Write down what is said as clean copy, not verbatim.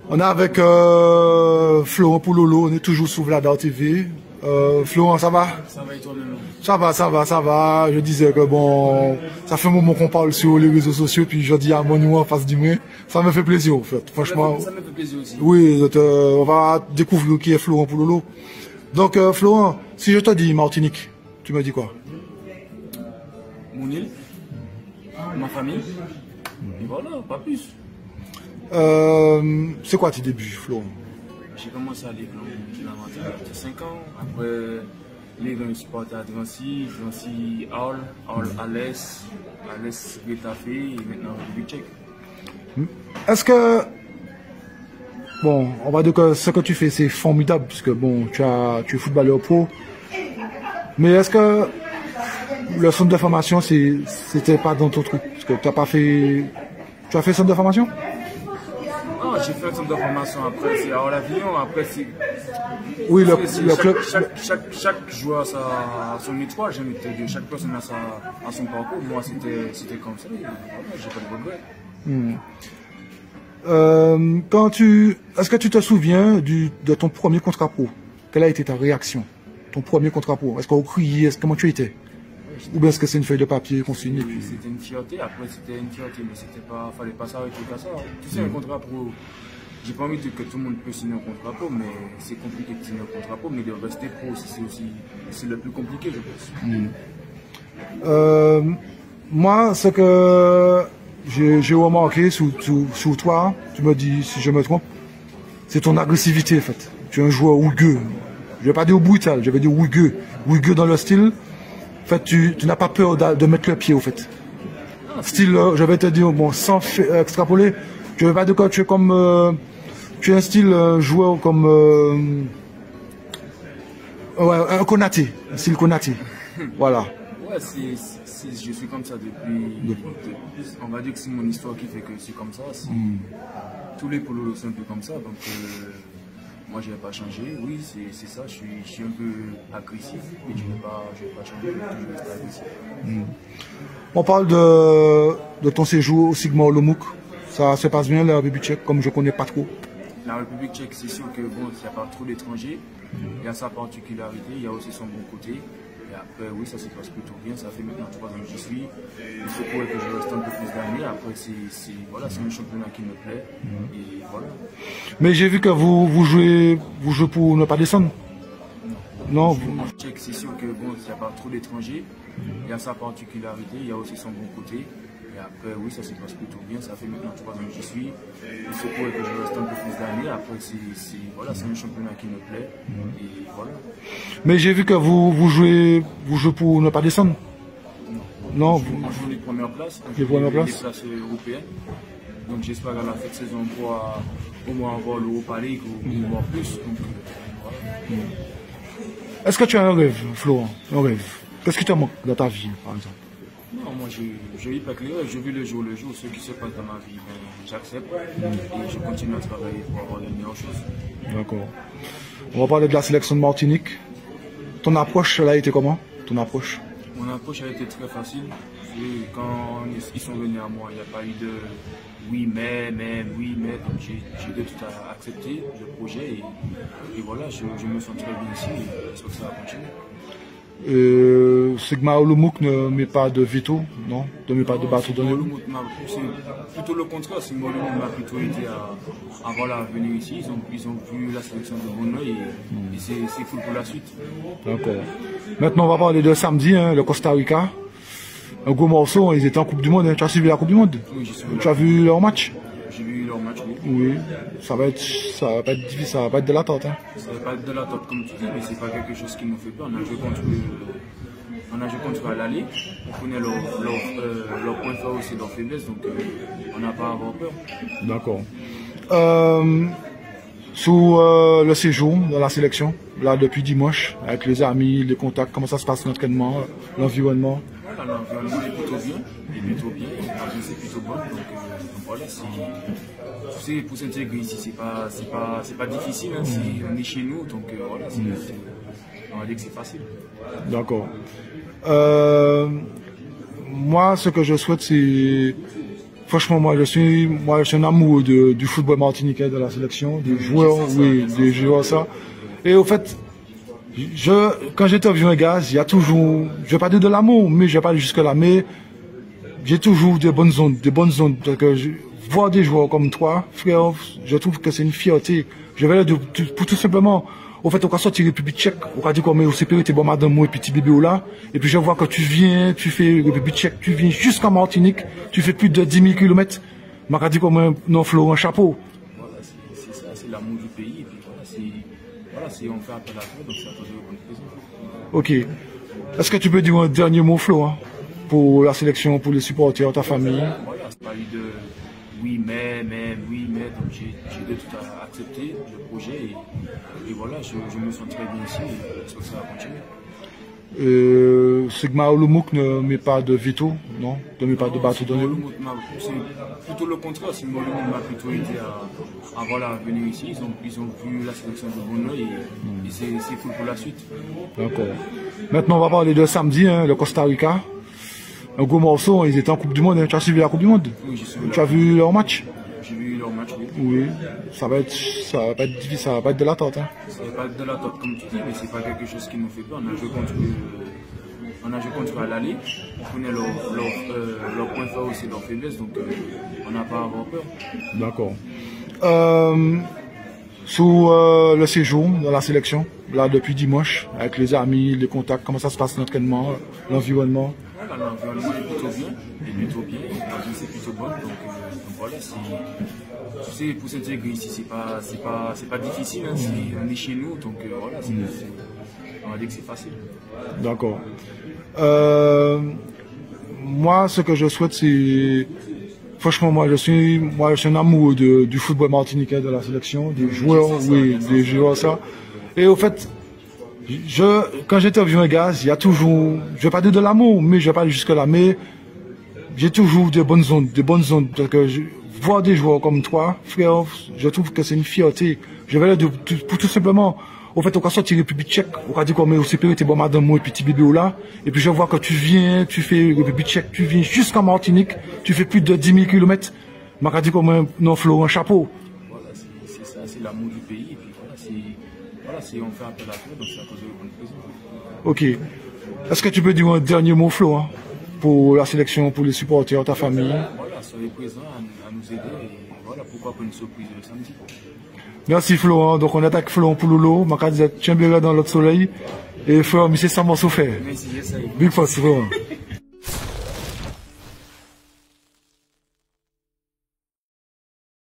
On est avec Florent Poulolo, on est toujours sous Vladar TV. Florent, ça va? Ça va et toi-même? Ça va. Je disais que bon, ça fait un moment qu'on parle sur les réseaux sociaux, puis je dis à mon nom en face du moi. Ça me fait plaisir en fait, franchement. Ça me fait plaisir aussi. Oui, on va découvrir qui est Florent Poulolo. Donc Florent, si je te dis Martinique, tu me dis quoi? Mon île, ma famille, et voilà, pas plus. C'est quoi tes débuts, Florent? J'ai commencé à l'école à 5 ans. Après, les grands sports à Drancy, Hall, Alès, Getafe et maintenant République tchèque. Est-ce que, bon, on va dire que ce que tu fais c'est formidable, puisque bon, tu es footballeur pro, mais est-ce que le centre de formation c'était pas dans ton truc? Parce que tu as fait centre de formation? Ah, j'ai fait un centre de formation après, c'est à l'Avignon, après c'est... Oui, le club... Chaque joueur a son étoile, j'ai envie de te dire, chaque personne a son parcours. Moi, c'était comme ça, voilà, j'ai pas de regrets. Est-ce que tu te souviens de ton premier contrat pro? Quelle a été ta réaction? Ton premier contrat pro? Est-ce qu'on criait? Comment tu étais? Ou bien est-ce que c'est une feuille de papier qu'on signe? C'était une fierté, après c'était une fierté, mais fallait pas s'arrêter qu'à ça. Tu sais, un contrat pro, j'ai pas envie de dire que tout le monde peut signer un contrat pro, mais c'est compliqué de signer un contrat pro, mais de rester pro, c'est le plus compliqué, je pense. Moi, ce que j'ai remarqué sur toi, tu me dis si je me trompe, c'est ton agressivité en fait. Tu es un joueur rugueux. Je vais pas dire brutal, je vais dire rugueux. Rugueux dans le style. En fait, tu n'as pas peur de mettre le pied, au fait. Style, je vais te dire, bon, sans extrapoler, je vais pas dire que tu es comme... tu es un style joueur comme... ouais, un Konaté, un style Konaté. Voilà. Ouais, je suis comme ça depuis... On va dire que c'est mon histoire qui fait que c'est comme ça. Tous les polos sont un peu comme ça, donc... moi, je ne vais pas changer. Oui, c'est ça. Je suis un peu agressif, mais je ne vais pas changer. Je vais toujours rester agressif. On parle de ton séjour au Sigma Olomouc. Ça se passe bien, la République tchèque, comme je ne connais pas trop. La République tchèque, c'est sûr que bon, il n'y a pas trop d'étrangers. Il y a sa particularité, il y a aussi son bon côté. Et après, oui, ça se passe plutôt bien. Ça fait maintenant 3 ans que j'y suis. Il faut que je reste un peu plus d'années. Après, c'est un championnat qui me plaît. Et voilà. Mais j'ai vu que vous jouez pour ne pas descendre. Non. Tchèque, c'est sûr que bon, il n'y a pas trop d'étrangers. Il y a sa particularité, il y a aussi son bon côté. Et après, oui, ça se passe plutôt bien. Ça fait maintenant 3 ans que j'y suis. Il faut que je reste un peu plus d'années. Après, c'est un championnat qui me plaît. Et voilà. Mais j'ai vu que vous jouez pour ne pas descendre. Non. On joue les premières places. Les premières places. Les places européennes. Donc j'espère qu'à la fin de saison, on pourra au moins avoir l'Europa League ou voir plus. Donc, voilà. Est-ce que tu as un rêve, Florent? Un rêve? Qu'est-ce qui te manque dans ta vie, par exemple? Non, moi je vis pas que les rêves, je vis le jour. Ce qui se passe dans ma vie, j'accepte et je continue à travailler pour avoir les meilleures choses. D'accord. On va parler de la sélection de Martinique. Ton approche, elle a été comment? Ton approche? Mon approche a été très facile. Quand ils sont venus à moi, il n'y a pas eu de oui mais, donc j'ai tout accepté, le projet et voilà, je me sens très bien ici et j'espère que ça va continuer. Sigma Olomouc ne met pas de veto, non? Ne met pas de bateau dans les roues? C'est plutôt le contraire. Sigma Olomouc m'a plutôt aidé à venir ici. Ils ont vu la sélection de bon oeil et c'est cool pour la suite. D'accord. Maintenant, on va parler de samedi, hein, le Costa Rica. Un gros morceau, ils étaient en Coupe du Monde. Hein. Tu as suivi la Coupe du Monde? Oui, j'ai suivi. Tu as vu leur match? J'ai vu leur match, oui. Oui. Ça va être difficile, ça va pas être de l'attente. Hein. Ça va pas être de l'attente comme tu dis, mais c'est pas quelque chose qui nous fait peur. On a joué contre l'aller. On connaît leur point fort aussi, leur faiblesse, donc on n'a pas à avoir peur. D'accord. Sous le séjour dans la sélection, là depuis dimanche, avec les amis, les contacts, comment ça se passe l'entraînement, l'environnement? L'environnement est plutôt bien, l'ambiance est plutôt bonne, donc voilà, tu sais, pour s'intégrer ici, c'est pas difficile, hein, on est chez nous, donc voilà, on va dire que c'est facile. D'accord. Moi, ce que je souhaite, c'est franchement, moi, je suis un amoureux du football martiniquais, de la sélection, des joueurs, oui, des joueurs, ça. Et au fait, quand j'interviewe un gars, il y a toujours, je vais pas dire de l'amour, mais je vais pas aller jusque là, mais j'ai toujours des bonnes ondes, voir des joueurs comme toi, frère, je trouve que c'est une fierté. Je vais dire, pour tout simplement, au fait, on va sortir République tchèque, on va dire qu'on met au CPE, t'es bon madame, moi, et petit bébé là, et puis je vois que tu viens, tu fais République tchèque, tu viens jusqu'en Martinique, tu fais plus de 10 000 km. On va dire qu'on met non flot, un chapeau. Voilà, c'est ça, c'est l'amour du pays, et puis voilà, on fait appel à toi, donc c'est à toi de répondre présent. Ok. Est-ce que tu peux dire un dernier mot, Flo, hein, pour la sélection, pour les supporters, ta famille? Voilà, c'est pas eu de oui, mais, donc j'ai de tout à accepter le projet, et voilà, je me sens très bien ici, et j'espère que ça va continuer. Sigma Olomouc ne met pas de veto, non? Ne met pas de bateau dans le... C'est plutôt le contraire. Sigma Olomouc m'a plutôt aidé à venir ici. Ils ont vu la sélection de bon oeil, et c'est cool pour la suite. D'accord. Maintenant, on va parler de samedi, hein, le Costa Rica. Un gros morceau, ils étaient en Coupe du Monde. Hein. Tu as suivi la Coupe du Monde? Oui, j'ai suivi. Tu as vu leur match? J'ai vu leur match, oui. Oui, ça va être difficile, ça va pas être de l'attente. Hein. Ça va pas être de l'attente comme tu dis, mais c'est pas quelque chose qui nous fait peur. On a joué contre à l'aller, on connaît leur point fort aussi, leur faiblesse, donc on n'a pas à avoir peur. D'accord. Sous le séjour dans la sélection, là depuis dimanche, avec les amis, les contacts, comment ça se passe l'entraînement, l'environnement? Voilà, l'environnement est plutôt bien, la vie c'est plutôt bonne, donc voilà, tu sais, pour s'intégrer ici, c'est pas difficile, hein, on est chez nous, donc voilà, on va dire que c'est facile. D'accord. Moi, ce que je souhaite, c'est... Franchement, moi, je suis un amoureux du football martiniquais, de la sélection, des joueurs, oui, des joueurs, ça. Et au fait, quand j'interviewe un gars, il y a toujours, je vais pas dire de l'amour, mais je vais pas aller jusque là, mais j'ai toujours des bonnes ondes, voir des joueurs comme toi, frère, je trouve que c'est une fierté. Je vais dire, pour tout simplement, au fait, on va sortir République tchèque, on va dire qu'on met au CPE, t'es bon madame, moi, et petit bébé là, et puis je vois que tu viens, tu fais République tchèque, tu viens jusqu'en Martinique, tu fais plus de 10 000 km. On va dire qu'on met non flot, un chapeau. Voilà, c'est ça, c'est l'amour du pays, et puis voilà, on fait appel à toi, donc c'est à cause de répondre présent. Ok. Est-ce que tu peux dire un dernier mot, Flo, hein, pour la sélection, pour les supporters, ta famille? Voilà, soyez présents à nous aider, et voilà, pourquoi pas une surprise le samedi. Merci Flo, hein. Donc on attaque Flo pour Lolo, Maka disait Tchembera dans l'autre soleil, et frère, monsieur Saman Soufé. Merci, yes, Big force, Flo.